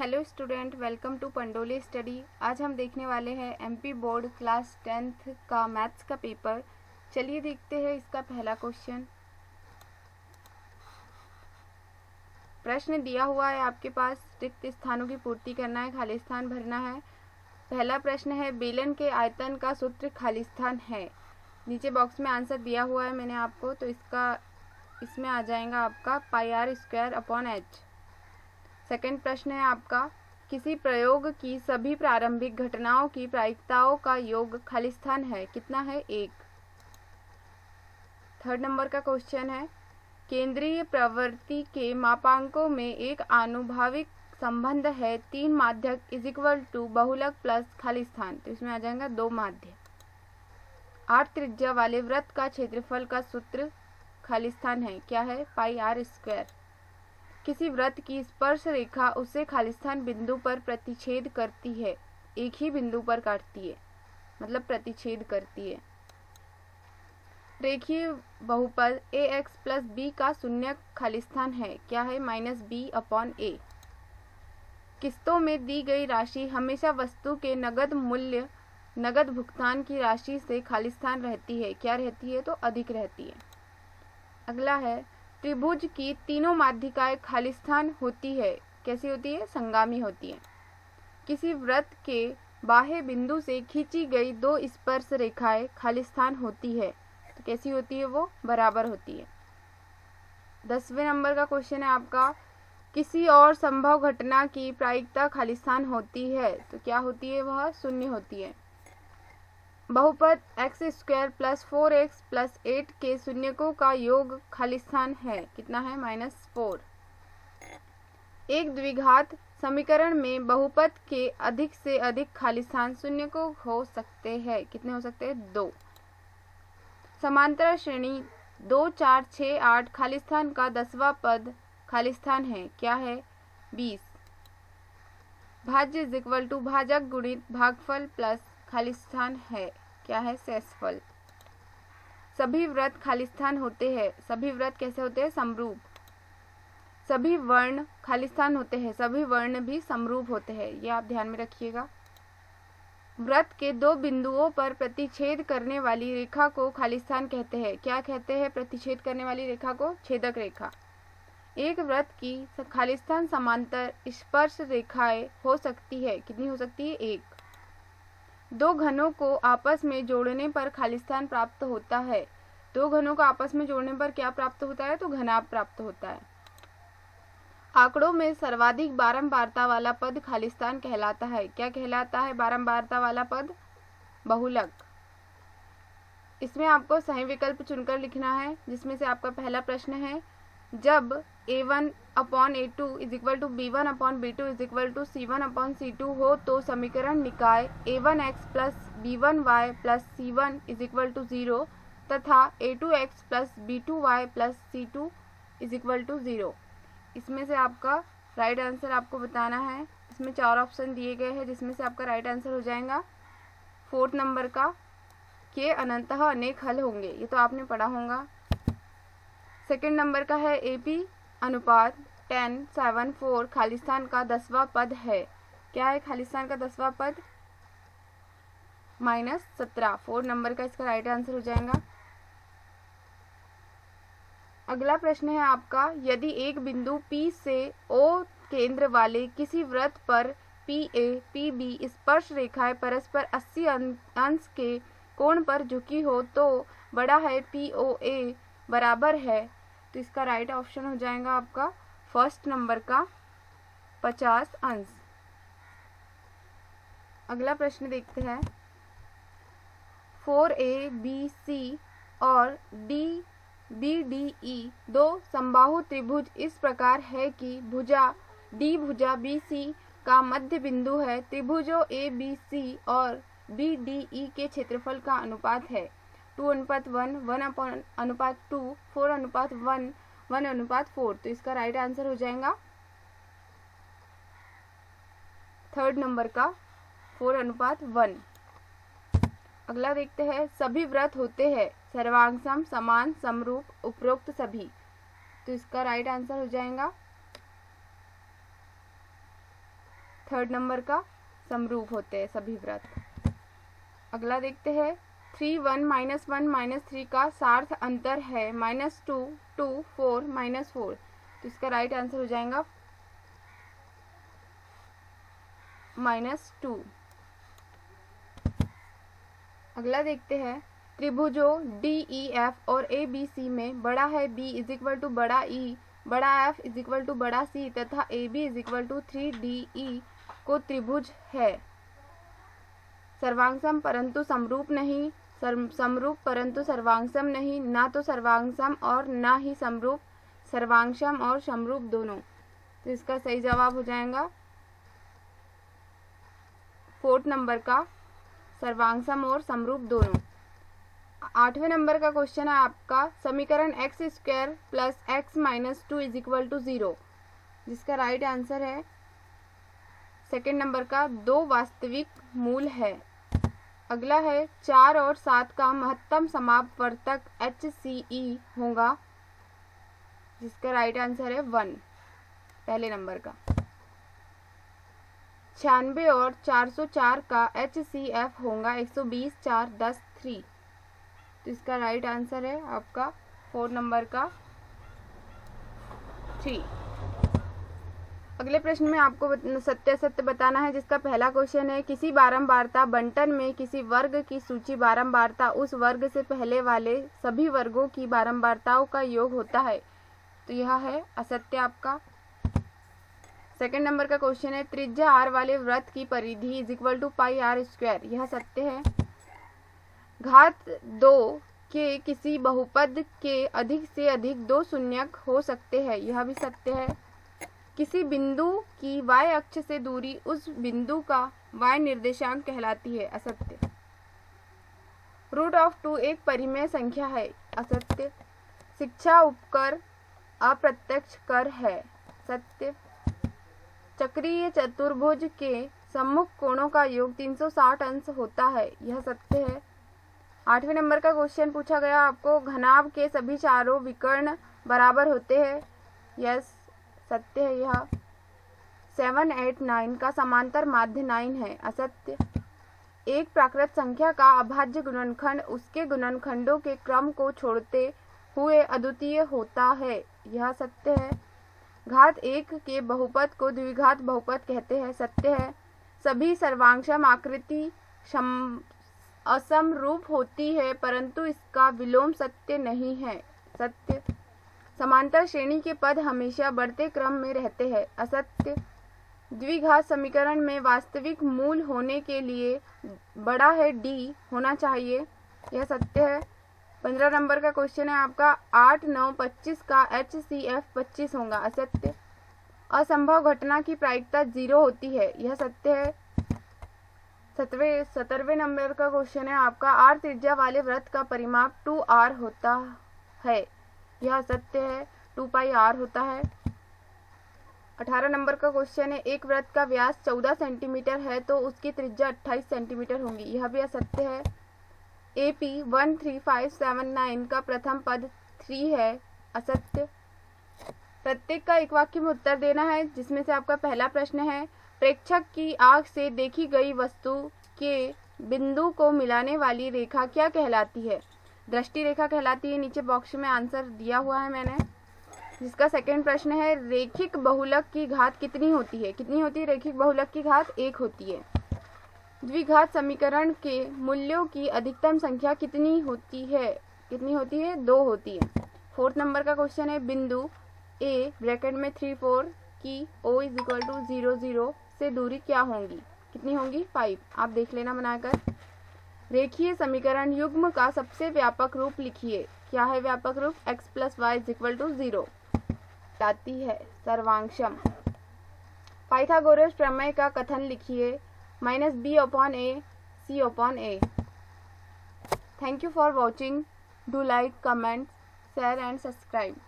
Hello student, welcome to Pandoli study. आज हम देखने वाले हैं एमपी बोर्ड क्लास 10th का मैथ्स का पेपर। चलिए देखते हैं इसका पहला क्वेश्चन। प्रश्न दिया हुआ है आपके पास, रिक्त स्थानों की पूर्ति करना है, खाली स्थान भरना है। पहला प्रश्न है, बेलन के आयतन का सूत्र खाली स्थान है। नीचे बॉक्स में आंसर दिया हुआ है मैंने आपको, तो इसमें आ जाएगा आपका πr² h। सेकंड प्रश्न है आपका, किसी प्रयोग की सभी प्रारंभिक घटनाओं की प्रायिकताओं का योग खाली स्थान है, कितना है? 1। थर्ड नंबर का क्वेश्चन है, केंद्रीय प्रवृत्ति के मापांकों में एक आनुभाविक संबंध है 3 माध्यक = बहुलक प्लस खाली स्थान, तो इसमें आ जाएगा 2 माध्य। 8 त्रिज्या वाले वृत्त का क्षेत्रफल का सूत्र खाली स्थान है, क्या है? πr²। किसी वृत्त की स्पर्श रेखा उसे खाली स्थान बिंदु पर प्रतिच्छेद करती है, एक ही बिंदु पर काटती है, मतलब प्रतिच्छेद करती है। रेखीय बहुपद ax + b का शून्य खाली स्थान है, क्या है? -b/a। किस्तों में दी गई राशि हमेशा वस्तु के नगद भुगतान की राशि से खाली स्थान रहती है, क्या रहती है? तो अधिक रहती है। अगला है, त्रिभुज की तीनों माध्यिकाएं खाली स्थान होती है, कैसी होती है? संगामी होती है। किसी वृत्त के बाह्य बिंदु से खींची गई 2 स्पर्श रेखाएं खाली स्थान होती है, तो कैसी होती है? वो बराबर होती है। 10वें नंबर का क्वेश्चन है आपका, किसी और संभव घटना की प्रायिकता खाली स्थान होती है, तो क्या होती है? वह 0 होती है। बहुपद x² + 4x + 8 के शून्यकों का योग खाली स्थान है, कितना है? -4। एक द्विघात समीकरण में बहुपद के अधिक से अधिक खाली स्थान शून्यकों हो सकते हैं, कितने हो सकते हैं? 2। समांतर श्रेणी 2, 4, 6, 8 खाली स्थान का 10वां पद खाली स्थान है, क्या है? 20। भाज्य = भाजक गुणित भागफल प्लस खाली स्थान है, क्या है? शेषफल। सभी वृत्त खाली स्थान होते हैं। सभी वृत्त कैसे होते हैं? समरूप। सभी वर्ण खाली स्थान होते हैं, सभी वर्ण भी समरूप होते हैं, ये आप ध्यान में रखिएगा। वृत्त के 2 बिंदुओं पर प्रतिच्छेद करने वाली रेखा को खाली स्थान कहते हैं, क्या कहते हैं? प्रतिच्छेद करने वाली रेखा को छेदक रेखा। एक वृत्त की खाली स्थान समांतर स्पर्श रेखाएं हो सकती है, कितनी हो सकती है? 1। 2 घनों को आपस में जोड़ने पर खाली स्थान प्राप्त होता है। 2 घनों को आपस में जोड़ने पर क्या प्राप्त होता है? तो घनाभ प्राप्त होता है। आंकड़ों में सर्वाधिक बारंबारता वाला पद खाली स्थान कहलाता है, क्या कहलाता है? बारंबारता वाला पद बहुलक। इसमें आपको सही विकल्प चुनकर लिखना है, जिसमें से आपका पहला प्रश्न है, जब a1/a2 = b1/b2 = c1/c2 हो तो समीकरण निकाय a1x + b1y + c1 = 0 तथा a2x + b2y + c2 = 0। इसमें से आपका राइट आंसर आपको बताना है। इसमें 4 ऑप्शन दिए गए हैं, जिसमें से आपका राइट आंसर हो जाएगा 4th नंबर का, के अनंतः अनेक हल होंगे, ये तो आपने पढ़ा होगा। सेकंड नंबर का है, AP/10:7:4 खाली स्थान का 10वां पद है, क्या है? खाली स्थान का 10वां पद -17। 4 नंबर का इसका राइट आंसर हो जाएगा। अगला प्रश्न है आपका, यदि एक बिंदु P से O केंद्र वाले किसी वृत्त पर PA PB स्पर्श रेखाएं परस्पर 80 अंश के कोण पर झुकी हो तो बड़ा है POA बराबर है, तो इसका राइट ऑप्शन हो जाएगा आपका फर्स्ट नंबर का 50 अंश। अगला प्रश्न देखते हैं, 4ABC और DBDE 2 समबाहु त्रिभुज इस प्रकार है कि भुजा D भुजा BC का मध्य बिंदु है। त्रिभुजों ABC और BDE के क्षेत्रफल का अनुपात है 2:1, 1:2, 4:1, 1:4, तो इसका राइट आंसर हो जाएगा 3rd नंबर का 4:1। अगला देखते हैं, सभी वृत्त होते हैं सर्वांगसम, समान, समरूप, उपरोक्त सभी, तो इसका राइट आंसर हो जाएगा थर्ड नंबर का समरूप होते हैं सभी वृत्त। अगला देखते हैं 3 1 -1 -3 का सार्थ अंतर है -2 2 4 -4, तो इसका राइट आंसर हो जाएगा -2। अगला देखते हैं त्रिभुजों DEF और ABC में बड़ा है B = बड़ा E, बड़ा F = बड़ा C तथा AB = 3DE को त्रिभुज है। सर्वांगसम परंतु समरूप नहीं, समरूप परंतु सर्वांगसम नहीं, ना तो सर्वांगसम और ना ही समरूप, सर्वांगसम और समरूप दोनों। तो इसका सही जवाब हो जाएगा फोर्थ नंबर का सर्वांगसम और समरूप दोनों। 8वें नंबर का क्वेश्चन है आपका समीकरण x² + x - 2 = 0, जिसका राइट आंसर है सेकेंड नंबर का 2 वास्तविक मूल है। अगला है 4 और 7 का महत्तम समापवर्तक HCE होगा, जिसका राइट आंसर है 1 पहले नंबर का। 96 और 404 का HCF होगा 120 4 10 3, तो इसका राइट आंसर है आपका 4 नंबर का 3। अगले प्रश्न में आपको सत्य असत्य बताना है, जिसका पहला क्वेश्चन है किसी बारंबारता बंटन में किसी वर्ग की सूची बारंबारता उस वर्ग से पहले वाले सभी वर्गों की बारंबारताओं का योग होता है, तो यह है असत्य आपका। सेकंड नंबर का क्वेश्चन है त्रिज्या r वाले वृत्त की परिधि = πr², यह सत्य है। घात 2 के किसी बहुपद के अधिक से अधिक 2 शून्यक हो सकते हैं, यह भी सत्य है। किसी बिंदु की y अक्ष से दूरी उस बिंदु का y निर्देशांक कहलाती है, असत्य। √2 एक परिमेय संख्या है, असत्य। शिक्षा उपकर अप्रत्यक्ष कर है, सत्य। चक्रीय चतुर्भुज के सम्मुख कोणों का योग 360 अंश होता है, यह सत्य है। 8वें नंबर का क्वेश्चन पूछा गया आपको घनाभ के सभी चारों विकर्ण बराबर होते हैं, यस सत्य है यह। 7 8 9 का समांतर माध्य 9 है, असत्य। एक प्राकृत संख्या का अभाज्य गुणनखंड उसके गुणनखंडों के क्रम को छोड़ते हुए अद्वितीय होता है, यह सत्य है। घात 1 के बहुपद को द्विघात बहुपद कहते हैं, सत्य है। सभी सर्वांगसम आकृति असमरूप होती है परंतु इसका विलोम सत्य नहीं है, सत्य। समांतर श्रेणी के पद हमेशा बढ़ते क्रम में रहते हैं, असत्य। द्विघात समीकरण में वास्तविक मूल होने के लिए बड़ा है D होना चाहिए, यह सत्य है। 15 नंबर का क्वेश्चन है आपका 8 9 25 का HCF 25 होगा, असत्य। असंभव घटना की प्रायिकता 0 होती है, यह सत्य है। 17वें नंबर का क्वेश्चन है आपका r त्रिज्या वाले वृत्त का परिमाप 2r होता है, यह सत्य है। 2πr होता है। 18 नंबर का क्वेश्चन है एक वृत्त का व्यास 14 सेंटीमीटर है तो उसकी त्रिज्या 28 सेंटीमीटर होगी, यह भी असत्य है। AP 13579 का प्रथम पद 3 है, असत्य। प्रत्येक का एक वाक्य में उत्तर देना है, जिसमें से आपका पहला प्रश्न है प्रेक्षक की आंख से देखी गई वस्तु के बिंदु को मिलाने वाली रेखा क्या कहलाती है? दृष्टि रेखा कहलाती है। नीचे बॉक्स में आंसर दिया हुआ है मैंने। जिसका सेकंड प्रश्न है रेखिक बहुलक की घात कितनी होती है? कितनी होती है रेखिक बहुलक की घात? 1 होती है। द्विघात समीकरण के मूल्यों की अधिकतम संख्या कितनी होती है? कितनी होती है? 2 होती है। 4th नंबर का क्वेश्चन है बिंदु A ब्रैकेट में 3 4 की O = 0 0 से दूरी क्या होंगी? कितनी होंगी? 5। आप देख लेना बनाकर। रेखीय समीकरण युग्म का सबसे व्यापक रूप लिखिए। क्या है व्यापक रूप? x + y = 0 आती है सर्वांगसम। पाइथागोरस प्रमेय का कथन लिखिए। -b/a c/a। Thank you for watching. Do like, comment, share and subscribe.